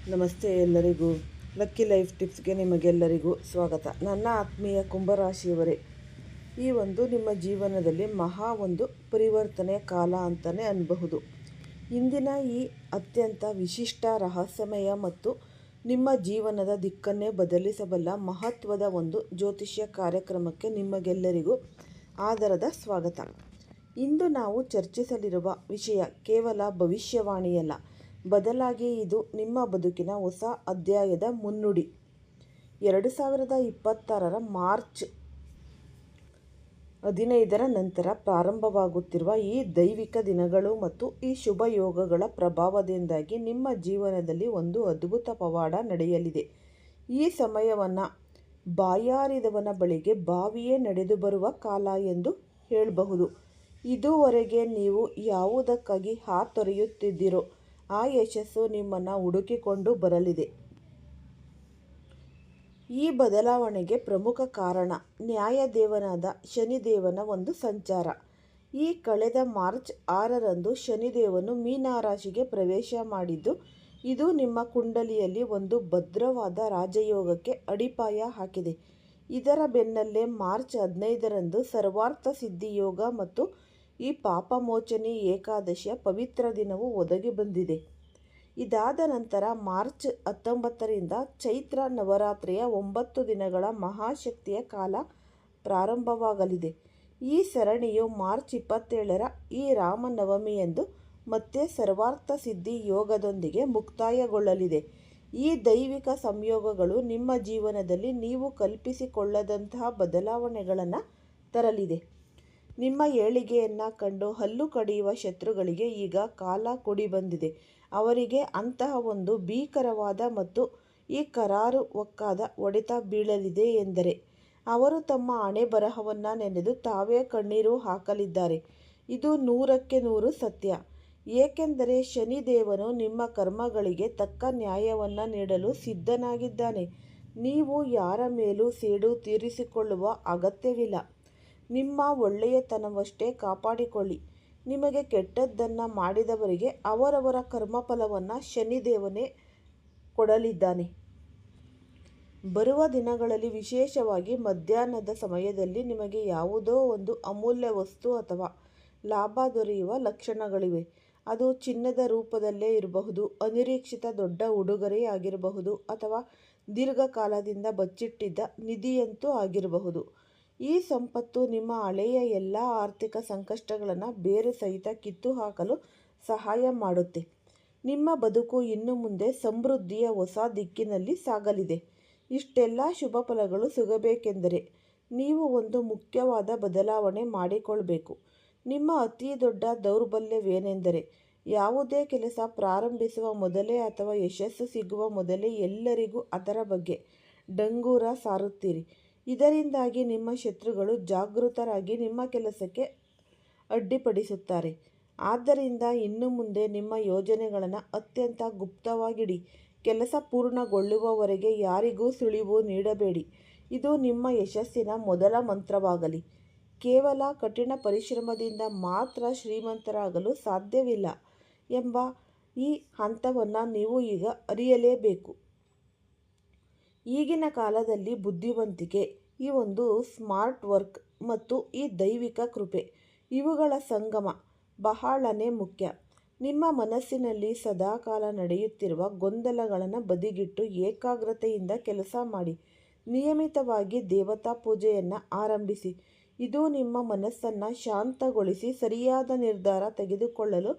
ನಮಸ್ತೆ ಎಲ್ಲರಿಗೂ. Lucky life ಟಿಪ್ಸ್ಗೆ ನಿಮಗೆಲ್ಲರಿಗೂ ಸ್ವಾಗತ. ನನ್ನ ಆತ್ಮೀಯ ಕುಂಭರಾಶಿಯವರೇ, ಈ ಒಂದು ನಿಮ್ಮ ಜೀವನದಲ್ಲಿ ಒಂದು ಪರಿವರ್ತನೆಯ ಕಾಲ ಅಂತಲೇ ಅನ್ನಬಹುದು. ಇಂದಿನ ಈ ಅತ್ಯಂತ ವಿಶಿಷ್ಟ, ರಹಸ್ಯಮಯ ಮತ್ತು ನಿಮ್ಮ ಜೀವನದ ದಿಕ್ಕನ್ನೇ ಬದಲಿಸಬಲ್ಲ ಮಹತ್ವದ ಒಂದು ಜ್ಯೋತಿಷ್ಯ ಕಾರ್ಯಕ್ರಮಕ್ಕೆ ನಿಮಗೆಲ್ಲರಿಗೂ ಆದರದ ಸ್ವಾಗತ. ಇಂದು ನಾವು ಚರ್ಚಿಸಲಿರುವ ವಿಷಯ ಕೇವಲ ಭವಿಷ್ಯವಾಣಿಯಲ್ಲ, ಬದಲಾಗಿ ಇದು ನಿಮ್ಮ ಬದುಕಿನ ಹೊಸ ಅಧ್ಯಾಯದ ಮುನ್ನುಡಿ. 2026 ಮಾರ್ಚ್ 15 ನಂತರ ಪ್ರಾರಂಭವಾಗುತ್ತಿರುವ ಈ ದೈವಿಕ ದಿನಗಳು ಮತ್ತು ಈ ಶುಭ ಯೋಗಗಳ ಪ್ರಭಾವದಿಂದಾಗಿ ನಿಮ್ಮ ಜೀವನದಲ್ಲಿ ಒಂದು ಅದ್ಭುತ ಪವಾಡ ನಡೆಯಲಿದೆ. ಈ ಸಮಯವನ್ನು ಬಾಯಾರಿದವನ ಬಳಿಗೆ ಬಾವಿಯೇ ನಡೆದು ಬರುವ ಕಾಲ ಎಂದು ಹೇಳಬಹುದು. ಇದುವರೆಗೆ ನೀವು ಯಾವುದಕ್ಕಾಗಿ ಹಾತೊರೆಯುತ್ತಿದ್ದೀರೋ ಆ ಯಶಸ್ಸು ನಿಮ್ಮನ್ನು ಹುಡುಕಿಕೊಂಡು ಬರಲಿದೆ. ಈ ಬದಲಾವಣೆಗೆ ಪ್ರಮುಖ ಕಾರಣ ನ್ಯಾಯದೇವನಾದ ಶನಿದೇವನ ಒಂದು ಸಂಚಾರ. ಈ ಕಳೆದ ಮಾರ್ಚ್ 6ರಂದು ಶನಿದೇವನು ಮೀನರಾಶಿಗೆ ಪ್ರವೇಶ ಮಾಡಿದ್ದು, ಇದು ನಿಮ್ಮ ಕುಂಡಲಿಯಲ್ಲಿ ಒಂದು ಭದ್ರವಾದ ರಾಜಯೋಗಕ್ಕೆ ಅಡಿಪಾಯ ಹಾಕಿದೆ. ಇದರ ಬೆನ್ನಲ್ಲೇ ಮಾರ್ಚ್ 15ರಂದು ಸರ್ವಾರ್ಥ ಸಿದ್ಧಿ ಯೋಗ ಮತ್ತು ಈ ಪಾಪಮೋಚನಿ ಏಕಾದಶಿಯ ಪವಿತ್ರ ದಿನವು ಒದಗಿ ಬಂದಿದೆ. ಇದಾದ ನಂತರ ಮಾರ್ಚ್ 19ರಿಂದ ಚೈತ್ರ ನವರಾತ್ರಿಯ 9 ದಿನಗಳ ಮಹಾಶಕ್ತಿಯ ಕಾಲ ಪ್ರಾರಂಭವಾಗಲಿದೆ. ಈ ಸರಣಿಯು ಮಾರ್ಚ್ 27ರ ಈ ರಾಮನವಮಿಯಂದು ಮತ್ತೆ ಸರ್ವಾರ್ಥ ಸಿದ್ಧಿ ಯೋಗದೊಂದಿಗೆ ಮುಕ್ತಾಯಗೊಳ್ಳಲಿದೆ. ಈ ದೈವಿಕ ಸಂಯೋಗಗಳು ನಿಮ್ಮ ಜೀವನದಲ್ಲಿ ನೀವು ಕಲ್ಪಿಸಿಕೊಳ್ಳದಂತಹ ಬದಲಾವಣೆಗಳನ್ನು ತರಲಿದೆ. ನಿಮ್ಮ ಏಳಿಗೆಯನ್ನು ಕಂಡು ಹಲ್ಲು ಕಡಿಯುವ ಶತ್ರುಗಳಿಗೆ ಈಗ ಕಾಲ ಕೂಡಿ ಬಂದಿದೆ. ಅವರಿಗೆ ಅಂತಹ ಒಂದು ಭೀಕರವಾದ ಮತ್ತು ಈ ಕರಾರುವಕ್ಕಾದ ಹೊಡೆತ ಬೀಳಲಿದೆ ಎಂದರೆ ಅವರು ತಮ್ಮ ಹಣೆ ಬರಹವನ್ನು ನೆನೆದು ತಾವೇ ಕಣ್ಣೀರು ಹಾಕಲಿದ್ದಾರೆ. ಇದು 100ಕ್ಕೆ 100 ಸತ್ಯ. ಏಕೆಂದರೆ ಶನಿದೇವನು ನಿಮ್ಮ ಕರ್ಮಗಳಿಗೆ ತಕ್ಕ ನ್ಯಾಯವನ್ನು ನೀಡಲು ಸಿದ್ಧನಾಗಿದ್ದಾನೆ. ನೀವು ಯಾರ ಮೇಲೂ ಸೇಡು ತೀರಿಸಿಕೊಳ್ಳುವ ಅಗತ್ಯವಿಲ್ಲ. ನಿಮ್ಮ ಒಳ್ಳೆಯತನವಷ್ಟೇ ಕಾಪಾಡಿಕೊಳ್ಳಿ. ನಿಮಗೆ ಕೆಟ್ಟದ್ದನ್ನು ಮಾಡಿದವರಿಗೆ ಅವರವರ ಕರ್ಮಫಲವನ್ನು ಶನಿದೇವನೇ ಕೊಡಲಿದ್ದಾನೆ. ಬರುವ ದಿನಗಳಲ್ಲಿ ವಿಶೇಷವಾಗಿ ಮಧ್ಯಾಹ್ನದ ಸಮಯದಲ್ಲಿ ನಿಮಗೆ ಯಾವುದೋ ಒಂದು ಅಮೂಲ್ಯ ವಸ್ತು ಅಥವಾ ಲಾಭ ದೊರೆಯುವ ಲಕ್ಷಣಗಳಿವೆ. ಅದು ಚಿನ್ನದ ರೂಪದಲ್ಲೇ ಇರಬಹುದು, ಅನಿರೀಕ್ಷಿತ ದೊಡ್ಡ ಉಡುಗೊರೆಯಾಗಿರಬಹುದು, ಅಥವಾ ದೀರ್ಘಕಾಲದಿಂದ ಬಚ್ಚಿಟ್ಟಿದ್ದ ನಿಧಿಯಂತೂ ಆಗಿರಬಹುದು. ಈ ಸಂಪತ್ತು ನಿಮ್ಮ ಹಳೆಯ ಎಲ್ಲ ಆರ್ಥಿಕ ಸಂಕಷ್ಟಗಳನ್ನು ಬೇರು ಸಹಿತ ಕಿತ್ತು ಹಾಕಲು ಸಹಾಯ ಮಾಡುತ್ತೆ. ನಿಮ್ಮ ಬದುಕು ಇನ್ನು ಮುಂದೆ ಸಮೃದ್ಧಿಯ ಹೊಸ ದಿಕ್ಕಿನಲ್ಲಿ ಸಾಗಲಿದೆ. ಇಷ್ಟೆಲ್ಲ ಶುಭ ಫಲಗಳು ಸಿಗಬೇಕೆಂದರೆ ನೀವು ಒಂದು ಮುಖ್ಯವಾದ ಬದಲಾವಣೆ ಮಾಡಿಕೊಳ್ಬೇಕು. ನಿಮ್ಮ ಅತಿ ದೊಡ್ಡ ದೌರ್ಬಲ್ಯವೇನೆಂದರೆ ಯಾವುದೇ ಕೆಲಸ ಪ್ರಾರಂಭಿಸುವ ಮೊದಲೇ ಅಥವಾ ಯಶಸ್ಸು ಸಿಗುವ ಮೊದಲೇ ಎಲ್ಲರಿಗೂ ಅದರ ಬಗ್ಗೆ ಡಂಗೂರ ಸಾರುತ್ತೀರಿ. ಇದರಿಂದಾಗಿ ನಿಮ್ಮ ಶತ್ರುಗಳು ಜಾಗೃತರಾಗಿ ನಿಮ್ಮ ಕೆಲಸಕ್ಕೆ ಅಡ್ಡಿಪಡಿಸುತ್ತಾರೆ. ಆದ್ದರಿಂದ ಇನ್ನು ಮುಂದೆ ನಿಮ್ಮ ಯೋಜನೆಗಳನ್ನು ಅತ್ಯಂತ ಗುಪ್ತವಾಗಿಡಿ. ಕೆಲಸ ಪೂರ್ಣಗೊಳ್ಳುವವರೆಗೆ ಯಾರಿಗೂ ಸುಳಿವು ನೀಡಬೇಡಿ. ಇದು ನಿಮ್ಮ ಯಶಸ್ಸಿನ ಮೊದಲ ಮಂತ್ರವಾಗಲಿ. ಕೇವಲ ಕಠಿಣ ಪರಿಶ್ರಮದಿಂದ ಮಾತ್ರ ಶ್ರೀಮಂತರಾಗಲು ಸಾಧ್ಯವಿಲ್ಲ ಎಂಬ ಈ ಹಂತವನ್ನು ನೀವು ಈಗ ಅರಿಯಲೇಬೇಕು. ಈಗಿನ ಕಾಲದಲ್ಲಿ ಬುದ್ಧಿವಂತಿಕೆ, ಈ ಒಂದು ಸ್ಮಾರ್ಟ್ ವರ್ಕ್ ಮತ್ತು ಈ ದೈವಿಕ ಕೃಪೆ ಇವುಗಳ ಸಂಗಮ ಬಹಳನೇ ಮುಖ್ಯ. ನಿಮ್ಮ ಮನಸ್ಸಿನಲ್ಲಿ ಸದಾಕಾಲ ನಡೆಯುತ್ತಿರುವ ಗೊಂದಲಗಳನ್ನು ಬದಿಗಿಟ್ಟು ಏಕಾಗ್ರತೆಯಿಂದ ಕೆಲಸ ಮಾಡಿ. ನಿಯಮಿತವಾಗಿ ದೇವತಾ ಪೂಜೆಯನ್ನು ಆರಂಭಿಸಿ. ಇದು ನಿಮ್ಮ ಮನಸ್ಸನ್ನು ಶಾಂತಗೊಳಿಸಿ ಸರಿಯಾದ ನಿರ್ಧಾರ ತೆಗೆದುಕೊಳ್ಳಲು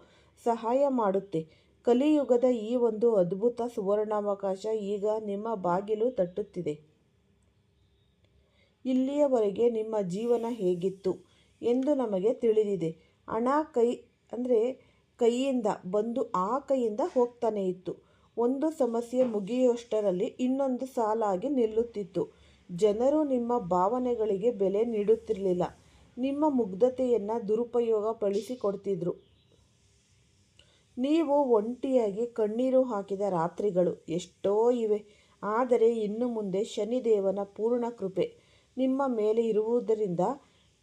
ಸಹಾಯ ಮಾಡುತ್ತೆ. ಕಲಿಯುಗದ ಈ ಒಂದು ಅದ್ಭುತ ಸುವರ್ಣಾವಕಾಶ ಈಗ ನಿಮ್ಮ ಬಾಗಿಲು ತಟ್ಟುತ್ತಿದೆ. ಇಲ್ಲಿಯವರೆಗೆ ನಿಮ್ಮ ಜೀವನ ಹೇಗಿತ್ತು ಎಂದು ನಮಗೆ ತಿಳಿದಿದೆ. ಹಣ ಕೈಯಿಂದ ಬಂದು ಆ ಕೈಯಿಂದ ಹೋಗ್ತಾನೆ ಇತ್ತು. ಒಂದು ಸಮಸ್ಯೆ ಮುಗಿಯುವಷ್ಟರಲ್ಲಿ ಇನ್ನೊಂದು ಸಾಲಾಗಿ ನಿಲ್ಲುತ್ತಿತ್ತು. ಜನರು ನಿಮ್ಮ ಭಾವನೆಗಳಿಗೆ ಬೆಲೆ ನೀಡುತ್ತಿರಲಿಲ್ಲ. ನಿಮ್ಮ ಮುಗ್ಧತೆಯನ್ನು ದುರುಪಯೋಗ ಪಡಿಸಿಕೊಡ್ತಿದ್ರು. ನೀವು ಒಂಟಿಯಾಗಿ ಕಣ್ಣೀರು ಹಾಕಿದ ರಾತ್ರಿಗಳು ಎಷ್ಟೋ ಇವೆ. ಆದರೆ ಇನ್ನು ಮುಂದೆ ಶನಿದೇವನ ಪೂರ್ಣ ಕೃಪೆ ನಿಮ್ಮ ಮೇಲೆ ಇರುವುದರಿಂದ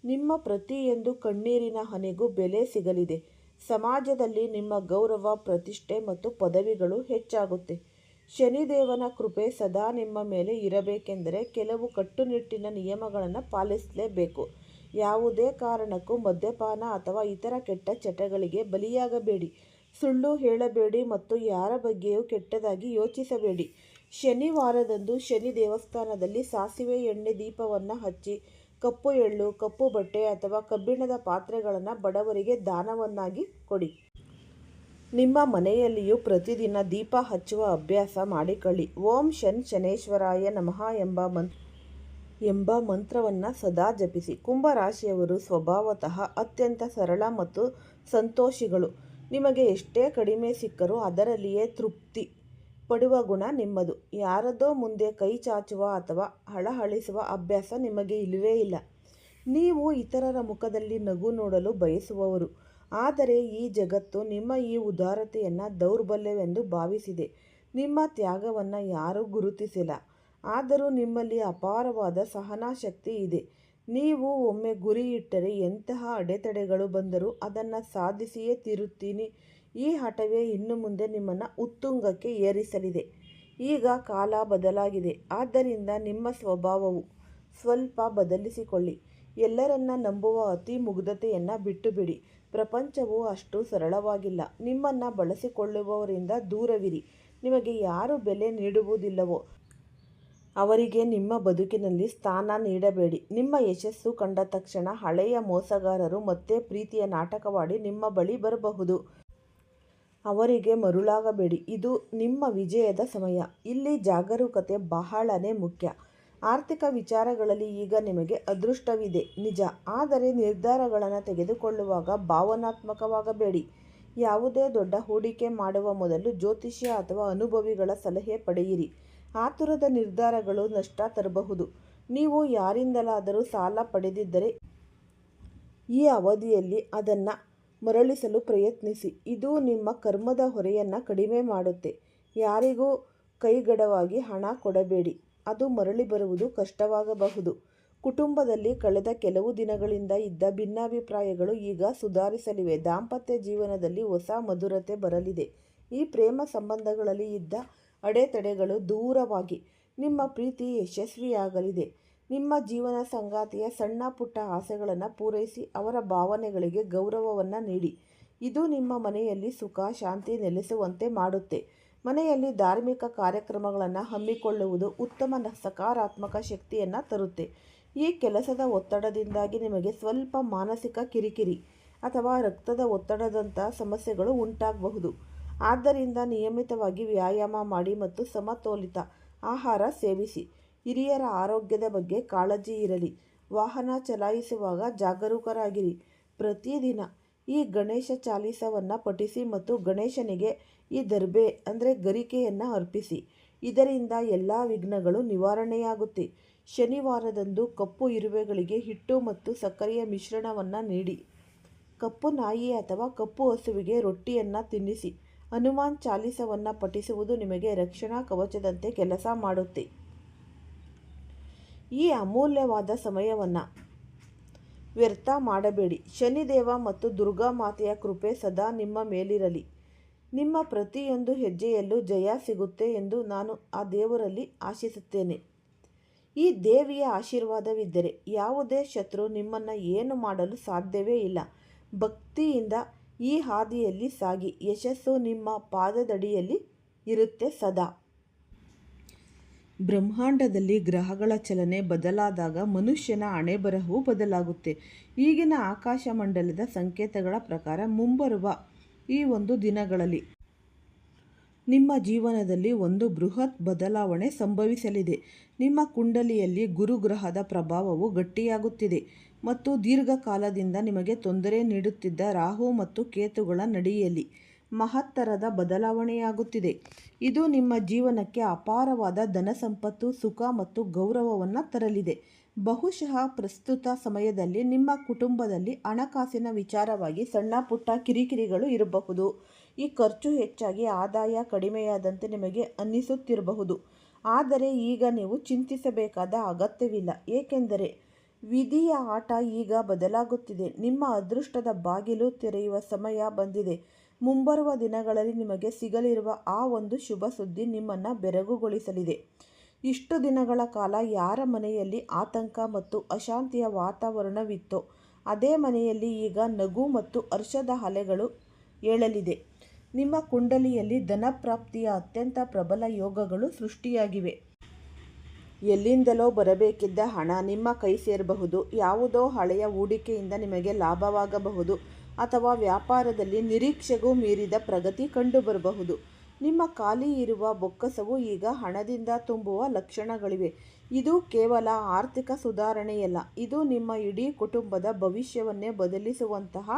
ನಿಮ್ಮ ಪ್ರತಿಯೊಂದು ಕಣ್ಣೀರಿನ ಹನಿಗೂ ಬೆಲೆ ಸಿಗಲಿದೆ. ಸಮಾಜದಲ್ಲಿ ನಿಮ್ಮ ಗೌರವ, ಪ್ರತಿಷ್ಠೆ ಮತ್ತು ಪದವಿಗಳು ಹೆಚ್ಚಾಗುತ್ತೆ. ಶನಿದೇವನ ಕೃಪೆ ಸದಾ ನಿಮ್ಮ ಮೇಲೆ ಇರಬೇಕೆಂದರೆ ಕೆಲವು ಕಟ್ಟುನಿಟ್ಟಿನ ನಿಯಮಗಳನ್ನು ಪಾಲಿಸಲೇಬೇಕು. ಯಾವುದೇ ಕಾರಣಕ್ಕೂ ಮದ್ಯಪಾನ ಅಥವಾ ಇತರ ಕೆಟ್ಟ ಚಟಗಳಿಗೆ ಬಲಿಯಾಗಬೇಡಿ. ಸುಳ್ಳು ಹೇಳಬೇಡಿ ಮತ್ತು ಯಾರ ಬಗ್ಗೆಯೂ ಕೆಟ್ಟದಾಗಿ ಯೋಚಿಸಬೇಡಿ. ಶನಿವಾರದಂದು ಶನಿ ದೇವಸ್ಥಾನದಲ್ಲಿ ಸಾಸಿವೆ ಎಣ್ಣೆ ದೀಪವನ್ನು ಹಚ್ಚಿ ಕಪ್ಪು ಎಳ್ಳು, ಕಪ್ಪು ಬಟ್ಟೆ ಅಥವಾ ಕಬ್ಬಿಣದ ಪಾತ್ರೆಗಳನ್ನು ಬಡವರಿಗೆ ದಾನವನ್ನಾಗಿ ಕೊಡಿ. ನಿಮ್ಮ ಮನೆಯಲ್ಲಿಯೂ ಪ್ರತಿದಿನ ದೀಪ ಹಚ್ಚುವ ಅಭ್ಯಾಸ ಮಾಡಿಕೊಳ್ಳಿ. ಓಂ ಶನೇಶ್ವರಾಯ ನಮಃ ಎಂಬ ಮಂತ್ರವನ್ನು ಸದಾ ಜಪಿಸಿ. ಕುಂಭರಾಶಿಯವರು ಸ್ವಭಾವತಃ ಅತ್ಯಂತ ಸರಳ ಮತ್ತು ಸಂತೋಷಿಗಳು. ನಿಮಗೆ ಎಷ್ಟೇ ಕಡಿಮೆ ಸಿಕ್ಕರೂ ಅದರಲ್ಲಿಯೇ ತೃಪ್ತಿ ಪಡುವ ಗುಣ ನಿಮ್ಮದು. ಯಾರದೋ ಮುಂದೆ ಕೈ ಚಾಚುವ ಅಥವಾ ಹಳಹಳಿಸುವ ಅಭ್ಯಾಸ ನಿಮಗೆ ಇಲ್ಲವೇ ಇಲ್ಲ. ನೀವು ಇತರರ ಮುಖದಲ್ಲಿ ನಗು ನೋಡಲು ಬಯಸುವವರು. ಆದರೆ ಈ ಜಗತ್ತು ನಿಮ್ಮ ಈ ಉದಾರತೆಯನ್ನು ದೌರ್ಬಲ್ಯವೆಂದು ಭಾವಿಸಿದೆ. ನಿಮ್ಮ ತ್ಯಾಗವನ್ನು ಯಾರೂ ಗುರುತಿಸಿಲ್ಲ. ಆದರೂ ನಿಮ್ಮಲ್ಲಿ ಅಪಾರವಾದ ಸಹನಾ ಶಕ್ತಿ ಇದೆ. ನೀವು ಒಮ್ಮೆ ಗುರಿ ಇಟ್ಟರೆ ಎಂತಹ ಅಡೆತಡೆಗಳು ಬಂದರೂ ಅದನ್ನು ಸಾಧಿಸಿಯೇ ತೀರುತ್ತೀನಿ. ಈ ಹಠವೇ ಇನ್ನು ಮುಂದೆ ನಿಮ್ಮನ್ನು ಉತ್ತುಂಗಕ್ಕೆ ಏರಿಸಲಿದೆ. ಈಗ ಕಾಲ ಬದಲಾಗಿದೆ. ಆದ್ದರಿಂದ ನಿಮ್ಮ ಸ್ವಭಾವವು ಸ್ವಲ್ಪ ಬದಲಿಸಿಕೊಳ್ಳಿ. ಎಲ್ಲರನ್ನ ನಂಬುವ ಅತಿ ಮುಗ್ಧತೆಯನ್ನು ಬಿಟ್ಟುಬಿಡಿ. ಪ್ರಪಂಚವು ಅಷ್ಟು ಸರಳವಾಗಿಲ್ಲ. ನಿಮ್ಮನ್ನು ಬಳಸಿಕೊಳ್ಳುವವರಿಂದ ದೂರವಿರಿ. ನಿಮಗೆ ಯಾರು ಬೆಲೆ ನೀಡುವುದಿಲ್ಲವೋ ಅವರಿಗೆ ನಿಮ್ಮ ಬದುಕಿನಲ್ಲಿ ಸ್ಥಾನ ನೀಡಬೇಡಿ. ನಿಮ್ಮ ಯಶಸ್ಸು ಕಂಡ ತಕ್ಷಣ ಹಳೆಯ ಮೋಸಗಾರರು ಮತ್ತೆ ಪ್ರೀತಿಯ ನಾಟಕವಾಡಿ ನಿಮ್ಮ ಬಳಿ ಬರಬಹುದು. ಅವರಿಗೆ ಮರುಳಾಗಬೇಡಿ. ಇದು ನಿಮ್ಮ ವಿಜಯದ ಸಮಯ. ಇಲ್ಲಿ ಜಾಗರೂಕತೆ ಬಹಳನೇ ಮುಖ್ಯ. ಆರ್ಥಿಕ ವಿಚಾರಗಳಲ್ಲಿ ಈಗ ನಿಮಗೆ ಅದೃಷ್ಟವಿದೆ ನಿಜ. ಆದರೆ ನಿರ್ಧಾರಗಳನ್ನು ತೆಗೆದುಕೊಳ್ಳುವಾಗ ಭಾವನಾತ್ಮಕವಾಗಬೇಡಿ. ಯಾವುದೇ ದೊಡ್ಡ ಹೂಡಿಕೆ ಮಾಡುವ ಮೊದಲು ಜ್ಯೋತಿಷ್ಯ ಅಥವಾ ಅನುಭವಿಗಳ ಸಲಹೆ ಪಡೆಯಿರಿ. ಆತುರದ ನಿರ್ಧಾರಗಳು ನಷ್ಟ ತರಬಹುದು. ನೀವು ಯಾರಿಂದಲಾದರೂ ಸಾಲ ಪಡೆದಿದ್ದರೆ ಈ ಅವಧಿಯಲ್ಲಿ ಅದನ್ನು ಮರಳಿಸಲು ಪ್ರಯತ್ನಿಸಿ. ಇದು ನಿಮ್ಮ ಕರ್ಮದ ಹೊರೆಯನ್ನು ಕಡಿಮೆ ಮಾಡುತ್ತೆ. ಯಾರಿಗೂ ಕೈಗಡವಾಗಿ ಹಣ ಕೊಡಬೇಡಿ. ಅದು ಮರಳಿ ಬರುವುದು ಕಷ್ಟವಾಗಬಹುದು. ಕುಟುಂಬದಲ್ಲಿ ಕಳೆದ ಕೆಲವು ದಿನಗಳಿಂದ ಇದ್ದ ಭಿನ್ನಾಭಿಪ್ರಾಯಗಳು ಈಗ ಸುಧಾರಿಸಲಿವೆ. ದಾಂಪತ್ಯ ಜೀವನದಲ್ಲಿ ಹೊಸ ಮಧುರತೆ ಬರಲಿದೆ. ಈ ಪ್ರೇಮ ಸಂಬಂಧಗಳಲ್ಲಿ ಇದ್ದ ಅಡೆತಡೆಗಳು ದೂರವಾಗಿ ನಿಮ್ಮ ಪ್ರೀತಿ ಯಶಸ್ವಿಯಾಗಲಿದೆ. ನಿಮ್ಮ ಜೀವನ ಸಂಗಾತಿಯ ಸಣ್ಣ ಪುಟ್ಟ ಆಸೆಗಳನ್ನು ಪೂರೈಸಿ ಅವರ ಭಾವನೆಗಳಿಗೆ ಗೌರವವನ್ನು ನೀಡಿ. ಇದು ನಿಮ್ಮ ಮನೆಯಲ್ಲಿ ಸುಖ ಶಾಂತಿ ನೆಲೆಸುವಂತೆ ಮಾಡುತ್ತೆ. ಮನೆಯಲ್ಲಿ ಧಾರ್ಮಿಕ ಕಾರ್ಯಕ್ರಮಗಳನ್ನು ಹಮ್ಮಿಕೊಳ್ಳುವುದು ಉತ್ತಮ ಸಕಾರಾತ್ಮಕ ಶಕ್ತಿಯನ್ನು ತರುತ್ತೆ. ಈ ಕೆಲಸದ ಒತ್ತಡದಿಂದಾಗಿ ನಿಮಗೆ ಸ್ವಲ್ಪ ಮಾನಸಿಕ ಕಿರಿಕಿರಿ ಅಥವಾ ರಕ್ತದ ಒತ್ತಡದಂಥ ಸಮಸ್ಯೆಗಳು ಉಂಟಾಗಬಹುದು. ಆದ್ದರಿಂದ ನಿಯಮಿತವಾಗಿ ವ್ಯಾಯಾಮ ಮಾಡಿ ಮತ್ತು ಸಮತೋಲಿತ ಆಹಾರ ಸೇವಿಸಿ. ಹಿರಿಯರ ಆರೋಗ್ಯದ ಬಗ್ಗೆ ಕಾಳಜಿ ಇರಲಿ. ವಾಹನ ಚಲಾಯಿಸುವಾಗ ಜಾಗರೂಕರಾಗಿರಿ. ಪ್ರತಿದಿನ ಈ ಗಣೇಶ ಚಾಲಿಸವನ್ನು ಪಠಿಸಿ ಮತ್ತು ಗಣೇಶನಿಗೆ ಈ ದರ್ಬೆ ಗರಿಕೆಯನ್ನು ಅರ್ಪಿಸಿ. ಇದರಿಂದ ಎಲ್ಲ ವಿಘ್ನಗಳು ನಿವಾರಣೆಯಾಗುತ್ತೆ. ಶನಿವಾರದಂದು ಕಪ್ಪು ಇರುವೆಗಳಿಗೆ ಹಿಟ್ಟು ಮತ್ತು ಸಕ್ಕರೆಯ ಮಿಶ್ರಣವನ್ನು ನೀಡಿ. ಕಪ್ಪು ನಾಯಿ ಅಥವಾ ಕಪ್ಪು ಹಸುವಿಗೆ ರೊಟ್ಟಿಯನ್ನು ತಿನ್ನಿಸಿ. ಹನುಮಾನ್ ಚಾಲಿಸವನ್ನು ಪಠಿಸುವುದು ನಿಮಗೆ ರಕ್ಷಣಾ ಕವಚದಂತೆ ಕೆಲಸ ಮಾಡುತ್ತೆ. ಈ ಅಮೂಲ್ಯವಾದ ಸಮಯವನ್ನು ವ್ಯರ್ಥ ಮಾಡಬೇಡಿ. ಶನಿದೇವ ಮತ್ತು ದುರ್ಗಾ ಮಾತೆಯ ಕೃಪೆ ಸದಾ ನಿಮ್ಮ ಮೇಲಿರಲಿ. ನಿಮ್ಮ ಪ್ರತಿಯೊಂದು ಹೆಜ್ಜೆಯಲ್ಲೂ ಜಯ ಸಿಗುತ್ತೆ ಎಂದು ನಾನು ಆ ದೇವರಲ್ಲಿ ಆಶಿಸುತ್ತೇನೆ. ಈ ದೇವಿಯ ಆಶೀರ್ವಾದವಿದ್ದರೆ ಯಾವುದೇ ಶತ್ರು ನಿಮ್ಮನ್ನು ಏನು ಮಾಡಲು ಸಾಧ್ಯವೇ ಇಲ್ಲ. ಭಕ್ತಿಯಿಂದ ಈ ಹಾದಿಯಲ್ಲಿ ಸಾಗಿ. ಯಶಸ್ಸು ನಿಮ್ಮ ಪಾದದಡಿಯಲ್ಲಿ ಇರುತ್ತೆ ಸದಾ. ಬ್ರಹ್ಮಾಂಡದಲ್ಲಿ ಗ್ರಹಗಳ ಚಲನೆ ಬದಲಾದಾಗ ಮನುಷ್ಯನ ಹಣೆಬರಹವೂ ಬದಲಾಗುತ್ತೆ. ಈಗಿನ ಆಕಾಶ ಮಂಡಲದ ಸಂಕೇತಗಳ ಪ್ರಕಾರ ಮುಂಬರುವ ಈ ಒಂದು ದಿನಗಳಲ್ಲಿ ನಿಮ್ಮ ಜೀವನದಲ್ಲಿ ಒಂದು ಬೃಹತ್ ಬದಲಾವಣೆ ಸಂಭವಿಸಲಿದೆ. ನಿಮ್ಮ ಕುಂಡಲಿಯಲ್ಲಿ ಗುರುಗ್ರಹದ ಪ್ರಭಾವವು ಗಟ್ಟಿಯಾಗುತ್ತಿದೆ ಮತ್ತು ದೀರ್ಘಕಾಲದಿಂದ ನಿಮಗೆ ತೊಂದರೆ ನೀಡುತ್ತಿದ್ದ ರಾಹು ಮತ್ತು ಕೇತುಗಳ ನಡೆಯಲ್ಲಿ ಮಹತ್ತರದ ಬದಲಾವಣೆಯಾಗುತ್ತಿದೆ. ಇದು ನಿಮ್ಮ ಜೀವನಕ್ಕೆ ಅಪಾರವಾದ ಧನ ಸಂಪತ್ತು, ಸುಖ ಮತ್ತು ಗೌರವವನ್ನು ತರಲಿದೆ. ಬಹುಶಃ ಪ್ರಸ್ತುತ ಸಮಯದಲ್ಲಿ ನಿಮ್ಮ ಕುಟುಂಬದಲ್ಲಿ ಹಣಕಾಸಿನ ವಿಚಾರವಾಗಿ ಸಣ್ಣ ಪುಟ್ಟ ಕಿರಿಕಿರಿಗಳು ಇರಬಹುದು. ಈ ಖರ್ಚು ಹೆಚ್ಚಾಗಿ ಆದಾಯ ಕಡಿಮೆಯಾದಂತೆ ನಿಮಗೆ ಅನ್ನಿಸುತ್ತಿರಬಹುದು. ಆದರೆ ಈಗ ನೀವು ಚಿಂತಿಸಬೇಕಾದ ಅಗತ್ಯವಿಲ್ಲ, ಏಕೆಂದರೆ ವಿಧಿಯ ಆಟ ಈಗ ಬದಲಾಗುತ್ತಿದೆ. ನಿಮ್ಮ ಅದೃಷ್ಟದ ಬಾಗಿಲು ತೆರೆಯುವ ಸಮಯ ಬಂದಿದೆ. ಮುಂಬರುವ ದಿನಗಳಲ್ಲಿ ನಿಮಗೆ ಸಿಗಲಿರುವ ಆ ಒಂದು ಶುಭ ಸುದ್ದಿ ನಿಮ್ಮನ್ನು ಬೆರಗುಗೊಳಿಸಲಿದೆ. ಇಷ್ಟು ದಿನಗಳ ಕಾಲ ಯಾರ ಮನೆಯಲ್ಲಿ ಆತಂಕ ಮತ್ತು ಅಶಾಂತಿಯ ವಾತಾವರಣವಿತ್ತೋ ಅದೇ ಮನೆಯಲ್ಲಿ ಈಗ ನಗು ಮತ್ತು ಹರ್ಷದ ಅಲೆಗಳು ಏಳಲಿದೆ. ನಿಮ್ಮ ಕುಂಡಲಿಯಲ್ಲಿ ಧನಪ್ರಾಪ್ತಿಯ ಅತ್ಯಂತ ಪ್ರಬಲ ಯೋಗಗಳು ಸೃಷ್ಟಿಯಾಗಿವೆ. ಎಲ್ಲಿಂದಲೋ ಬರಬೇಕಿದ್ದ ಹಣ ನಿಮ್ಮ ಕೈ ಸೇರಬಹುದು. ಯಾವುದೋ ಹಳೆಯ ಹೂಡಿಕೆಯಿಂದ ನಿಮಗೆ ಲಾಭವಾಗಬಹುದು ಅಥವಾ ವ್ಯಾಪಾರದಲ್ಲಿ ನಿರೀಕ್ಷೆಗೂ ಮೀರಿದ ಪ್ರಗತಿ ಕಂಡುಬರಬಹುದು. ನಿಮ್ಮ ಖಾಲಿ ಇರುವ ಬೊಕ್ಕಸವು ಈಗ ಹಣದಿಂದ ತುಂಬುವ ಲಕ್ಷಣಗಳಿವೆ. ಇದು ಕೇವಲ ಆರ್ಥಿಕ ಸುಧಾರಣೆಯಲ್ಲ, ಇದು ನಿಮ್ಮ ಇಡೀ ಕುಟುಂಬದ ಭವಿಷ್ಯವನ್ನೇ ಬದಲಿಸುವಂತಹ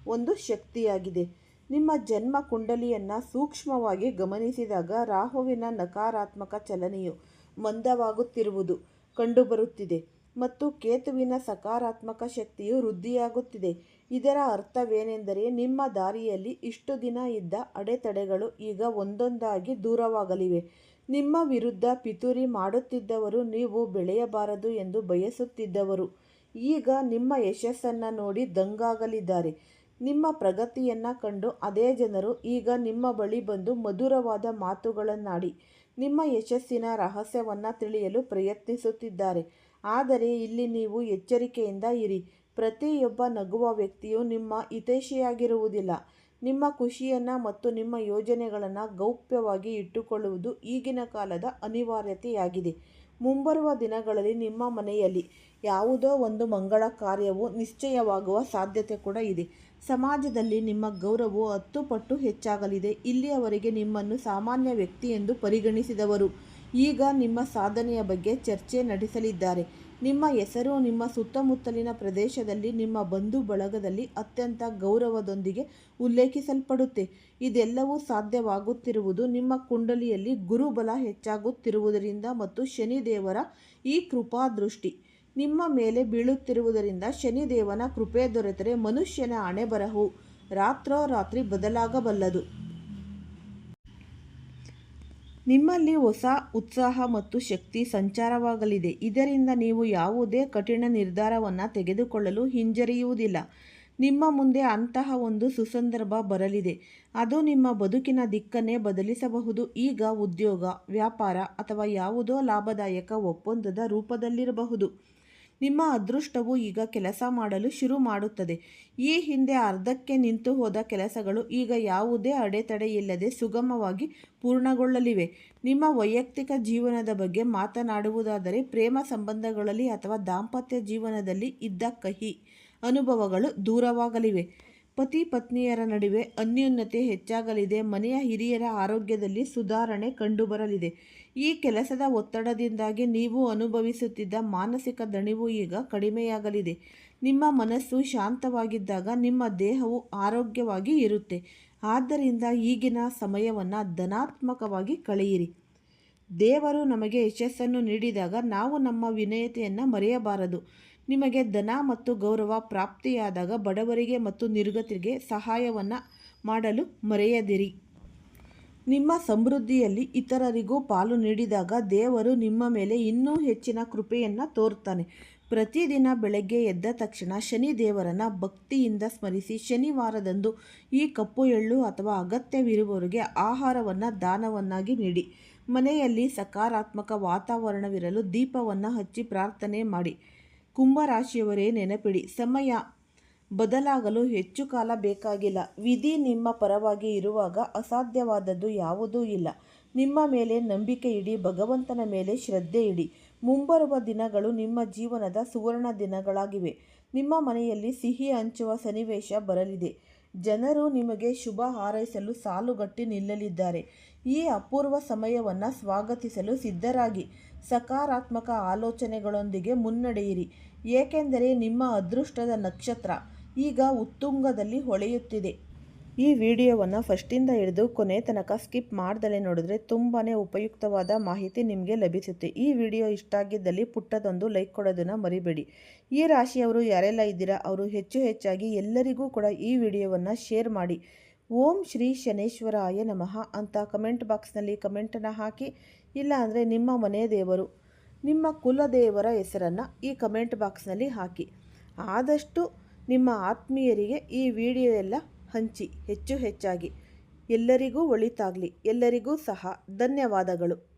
ಒಂದು ಶಕ್ತಿಯಾಗಿದೆ. ನಿಮ್ಮ ಜನ್ಮ ಕುಂಡಲಿಯನ್ನು ಸೂಕ್ಷ್ಮವಾಗಿ ಗಮನಿಸಿದಾಗ ರಾಹುವಿನ ನಕಾರಾತ್ಮಕ ಚಲನೆಯು ಮಂದವಾಗುತ್ತಿರುವುದು ಕಂಡುಬರುತ್ತಿದೆ ಮತ್ತು ಕೇತುವಿನ ಸಕಾರಾತ್ಮಕ ಶಕ್ತಿಯು ವೃದ್ಧಿಯಾಗುತ್ತಿದೆ. ಇದರ ಅರ್ಥವೇನೆಂದರೆ ನಿಮ್ಮ ದಾರಿಯಲ್ಲಿ ಇಷ್ಟು ದಿನ ಇದ್ದ ಅಡೆತಡೆಗಳು ಈಗ ಒಂದೊಂದಾಗಿ ದೂರವಾಗಲಿವೆ. ನಿಮ್ಮ ವಿರುದ್ಧ ಪಿತೂರಿ ಮಾಡುತ್ತಿದ್ದವರು, ನೀವು ಬೆಳೆಯಬಾರದು ಎಂದು ಬಯಸುತ್ತಿದ್ದವರು ಈಗ ನಿಮ್ಮ ಯಶಸ್ಸನ್ನು ನೋಡಿ ದಂಗಾಗಲಿದ್ದಾರೆ. ನಿಮ್ಮ ಪ್ರಗತಿಯನ್ನು ಕಂಡು ಅದೇ ಜನರು ಈಗ ನಿಮ್ಮ ಬಳಿ ಬಂದು ಮಧುರವಾದ ಮಾತುಗಳನ್ನಾಡಿ ನಿಮ್ಮ ಯಶಸ್ಸಿನ ರಹಸ್ಯವನ್ನು ತಿಳಿಯಲು ಪ್ರಯತ್ನಿಸುತ್ತಿದ್ದಾರೆ. ಆದರೆ ಇಲ್ಲಿ ನೀವು ಎಚ್ಚರಿಕೆಯಿಂದ ಇರಿ. ಪ್ರತಿಯೊಬ್ಬ ನಗುವ ವ್ಯಕ್ತಿಯು ನಿಮ್ಮ ಹಿತೈಷಿಯಾಗಿರುವುದಿಲ್ಲ. ನಿಮ್ಮ ಖುಷಿಯನ್ನು ಮತ್ತು ನಿಮ್ಮ ಯೋಜನೆಗಳನ್ನು ಗೌಪ್ಯವಾಗಿ ಇಟ್ಟುಕೊಳ್ಳುವುದು ಈಗಿನ ಕಾಲದ ಅನಿವಾರ್ಯತೆಯಾಗಿದೆ. ಮುಂಬರುವ ದಿನಗಳಲ್ಲಿ ನಿಮ್ಮ ಮನೆಯಲ್ಲಿ ಯಾವುದೋ ಒಂದು ಮಂಗಳ ಕಾರ್ಯವು ನಿಶ್ಚಯವಾಗುವ ಸಾಧ್ಯತೆ ಕೂಡ ಇದೆ. ಸಮಾಜದಲ್ಲಿ ನಿಮ್ಮ ಗೌರವವು 10 ಪಟ್ಟು ಹೆಚ್ಚಾಗಲಿದೆ. ಇಲ್ಲಿಯವರೆಗೆ ನಿಮ್ಮನ್ನು ಸಾಮಾನ್ಯ ವ್ಯಕ್ತಿ ಎಂದು ಪರಿಗಣಿಸಿದವರು ಈಗ ನಿಮ್ಮ ಸಾಧನೆಯ ಬಗ್ಗೆ ಚರ್ಚೆ ನಡೆಸಲಿದ್ದಾರೆ. ನಿಮ್ಮ ಹೆಸರು ನಿಮ್ಮ ಸುತ್ತಮುತ್ತಲಿನ ಪ್ರದೇಶದಲ್ಲಿ ನಿಮ್ಮ ಬಂಧು ಬಳಗದಲ್ಲಿ ಅತ್ಯಂತ ಗೌರವದೊಂದಿಗೆ ಉಲ್ಲೇಖಿಸಲ್ಪಡುತ್ತೆ. ಇದೆಲ್ಲವೂ ಸಾಧ್ಯವಾಗುತ್ತಿರುವುದು ನಿಮ್ಮ ಕುಂಡಲಿಯಲ್ಲಿ ಗುರುಬಲ ಹೆಚ್ಚಾಗುತ್ತಿರುವುದರಿಂದ ಮತ್ತು ಶನಿದೇವರ ಈ ಕೃಪಾದೃಷ್ಟಿ ನಿಮ್ಮ ಮೇಲೆ ಬೀಳುತ್ತಿರುವುದರಿಂದ. ಶನಿದೇವನ ಕೃಪೆ ದೊರೆತರೆ ಮನುಷ್ಯನ ಹಣೆಬರಹವು ರಾತ್ರೋರಾತ್ರಿ ಬದಲಾಗಬಲ್ಲದು. ನಿಮ್ಮಲ್ಲಿ ಹೊಸ ಉತ್ಸಾಹ ಮತ್ತು ಶಕ್ತಿ ಸಂಚಾರವಾಗಲಿದೆ. ಇದರಿಂದ ನೀವು ಯಾವುದೇ ಕಠಿಣ ನಿರ್ಧಾರವನ್ನು ತೆಗೆದುಕೊಳ್ಳಲು ಹಿಂಜರಿಯುವುದಿಲ್ಲ. ನಿಮ್ಮ ಮುಂದೆ ಅಂತಹ ಒಂದು ಸುಸಂದರ್ಭ ಬರಲಿದೆ, ಅದು ನಿಮ್ಮ ಬದುಕಿನ ದಿಕ್ಕನ್ನೇ ಬದಲಿಸಬಹುದು. ಈಗ ಉದ್ಯೋಗ, ವ್ಯಾಪಾರ ಅಥವಾ ಯಾವುದೋ ಲಾಭದಾಯಕ ಒಪ್ಪಂದದ ರೂಪದಲ್ಲಿರಬಹುದು. ನಿಮ್ಮ ಅದೃಷ್ಟವು ಈಗ ಕೆಲಸ ಮಾಡಲು ಶುರು ಮಾಡುತ್ತದೆ. ಈ ಹಿಂದೆ ಅರ್ಧಕ್ಕೆ ನಿಂತು ಹೋದ ಕೆಲಸಗಳು ಈಗ ಯಾವುದೇ ಅಡೆತಡೆಯಿಲ್ಲದೆ ಸುಗಮವಾಗಿ ಪೂರ್ಣಗೊಳ್ಳಲಿವೆ. ನಿಮ್ಮ ವೈಯಕ್ತಿಕ ಜೀವನದ ಬಗ್ಗೆ ಮಾತನಾಡುವುದಾದರೆ, ಪ್ರೇಮ ಸಂಬಂಧಗಳಲ್ಲಿ ಅಥವಾ ದಾಂಪತ್ಯ ಜೀವನದಲ್ಲಿ ಇದ್ದ ಕಹಿ ಅನುಭವಗಳು ದೂರವಾಗಲಿವೆ. ಪತಿ ಪತ್ನಿಯರ ನಡುವೆ ಅನ್ಯೋನ್ಯತೆ ಹೆಚ್ಚಾಗಲಿದೆ. ಮನೆಯ ಹಿರಿಯರ ಆರೋಗ್ಯದಲ್ಲಿ ಸುಧಾರಣೆ ಕಂಡುಬರಲಿದೆ. ಈ ಕೆಲಸದ ಒತ್ತಡದಿಂದಾಗಿ ನೀವು ಅನುಭವಿಸುತ್ತಿದ್ದ ಮಾನಸಿಕ ದಣಿವು ಈಗ ಕಡಿಮೆಯಾಗಲಿದೆ. ನಿಮ್ಮ ಮನಸ್ಸು ಶಾಂತವಾಗಿದ್ದಾಗ ನಿಮ್ಮ ದೇಹವು ಆರೋಗ್ಯವಾಗಿ ಇರುತ್ತೆ. ಆದ್ದರಿಂದ ಈಗಿನ ಸಮಯವನ್ನು ಧನಾತ್ಮಕವಾಗಿ ಕಳೆಯಿರಿ. ದೇವರು ನಮಗೆ ಯಶಸ್ಸನ್ನು ನೀಡಿದಾಗ ನಾವು ನಮ್ಮ ವಿನಯತೆಯನ್ನು ಮರೆಯಬಾರದು. ನಿಮಗೆ ಧನ ಮತ್ತು ಗೌರವ ಪ್ರಾಪ್ತಿಯಾದಾಗ ಬಡವರಿಗೆ ಮತ್ತು ನಿರ್ಗತಿಗೆ ಸಹಾಯವನ್ನು ಮಾಡಲು ಮರೆಯದಿರಿ. ನಿಮ್ಮ ಸಮೃದ್ಧಿಯಲ್ಲಿ ಇತರರಿಗೂ ಪಾಲು ನೀಡಿದಾಗ ದೇವರು ನಿಮ್ಮ ಮೇಲೆ ಇನ್ನೂ ಹೆಚ್ಚಿನ ಕೃಪೆಯನ್ನು ತೋರುತ್ತಾನೆ. ಪ್ರತಿದಿನ ಬೆಳಗ್ಗೆ ಎದ್ದ ತಕ್ಷಣ ಶನಿ ದೇವರನ್ನು ಭಕ್ತಿಯಿಂದ ಸ್ಮರಿಸಿ. ಶನಿವಾರದಂದು ಈ ಕಪ್ಪು ಎಳ್ಳು ಅಥವಾ ಅಗತ್ಯವಿರುವವರಿಗೆ ಆಹಾರವನ್ನು ದಾನವನ್ನಾಗಿ ನೀಡಿ. ಮನೆಯಲ್ಲಿ ಸಕಾರಾತ್ಮಕ ವಾತಾವರಣವಿರಲು ದೀಪವನ್ನು ಹಚ್ಚಿ ಪ್ರಾರ್ಥನೆ ಮಾಡಿ. ಕುಂಭರಾಶಿಯವರೇ, ನೆನಪಿಡಿ, ಸಮಯ ಬದಲಾಗಲು ಹೆಚ್ಚು ಕಾಲ ಬೇಕಾಗಿಲ್ಲ. ವಿಧಿ ನಿಮ್ಮ ಪರವಾಗಿ ಇರುವಾಗ ಅಸಾಧ್ಯವಾದದ್ದು ಯಾವುದೂ ಇಲ್ಲ. ನಿಮ್ಮ ಮೇಲೆ ನಂಬಿಕೆ ಇಡಿ, ಭಗವಂತನ ಮೇಲೆ ಶ್ರದ್ಧೆ ಇಡಿ. ಮುಂಬರುವ ದಿನಗಳು ನಿಮ್ಮ ಜೀವನದ ಸುವರ್ಣ ದಿನಗಳಾಗಿವೆ. ನಿಮ್ಮ ಮನೆಯಲ್ಲಿ ಸಿಹಿ ಹಂಚುವ ಸನ್ನಿವೇಶ ಬರಲಿದೆ. ಜನರು ನಿಮಗೆ ಶುಭ ಹಾರೈಸಲು ಸಾಲುಗಟ್ಟಿ ನಿಲ್ಲಲಿದ್ದಾರೆ. ಈ ಅಪೂರ್ವ ಸಮಯವನ್ನು ಸ್ವಾಗತಿಸಲು ಸಿದ್ಧರಾಗಿ ಸಕಾರಾತ್ಮಕ ಆಲೋಚನೆಗಳೊಂದಿಗೆ ಮುನ್ನಡೆಯಿರಿ, ಏಕೆಂದರೆ ನಿಮ್ಮ ಅದೃಷ್ಟದ ನಕ್ಷತ್ರ ಈಗ ಉತ್ತುಂಗದಲ್ಲಿ ಹೊಳೆಯುತ್ತಿದೆ. ಈ ವಿಡಿಯೋವನ್ನು ಫಸ್ಟಿಂದ ಹಿಡಿದು ಕೊನೆ ತನಕ ಸ್ಕಿಪ್ ಮಾಡ್ದಲೇ ನೋಡಿದ್ರೆ ತುಂಬಾ ಉಪಯುಕ್ತವಾದ ಮಾಹಿತಿ ನಿಮಗೆ ಲಭಿಸುತ್ತೆ. ಈ ವಿಡಿಯೋ ಇಷ್ಟ ಆಗಿದ್ದಲ್ಲಿ ಪುಟ್ಟದೊಂದು ಲೈಕ್ ಕೊಡೋದನ್ನು ಮರಿಬೇಡಿ. ಈ ರಾಶಿಯವರು ಯಾರೆಲ್ಲ ಇದ್ದೀರಾ ಅವರು ಹೆಚ್ಚಾಗಿ ಎಲ್ಲರಿಗೂ ಕೂಡ ಈ ವಿಡಿಯೋವನ್ನು ಶೇರ್ ಮಾಡಿ. ಓಂ ಶ್ರೀ ಶನೇಶ್ವರಾಯ ನಮಃ ಅಂತ ಕಮೆಂಟ್ ಬಾಕ್ಸ್ನಲ್ಲಿ ಕಮೆಂಟನ್ನು ಹಾಕಿ. ಇಲ್ಲ ಅಂದರೆ ನಿಮ್ಮ ಮನೆ ದೇವರು, ನಿಮ್ಮ ಕುಲದೇವರ ಹೆಸರನ್ನು ಈ ಕಮೆಂಟ್ ಬಾಕ್ಸ್ನಲ್ಲಿ ಹಾಕಿ. ಆದಷ್ಟು ನಿಮ್ಮ ಆತ್ಮೀಯರಿಗೆ ಈ ವಿಡಿಯೋ ಎಲ್ಲ ಹಂಚಿ ಹೆಚ್ಚು ಹೆಚ್ಚಾಗಿ. ಎಲ್ಲರಿಗೂ ಒಳಿತಾಗಲಿ. ಎಲ್ಲರಿಗೂ ಸಹ ಧನ್ಯವಾದಗಳು.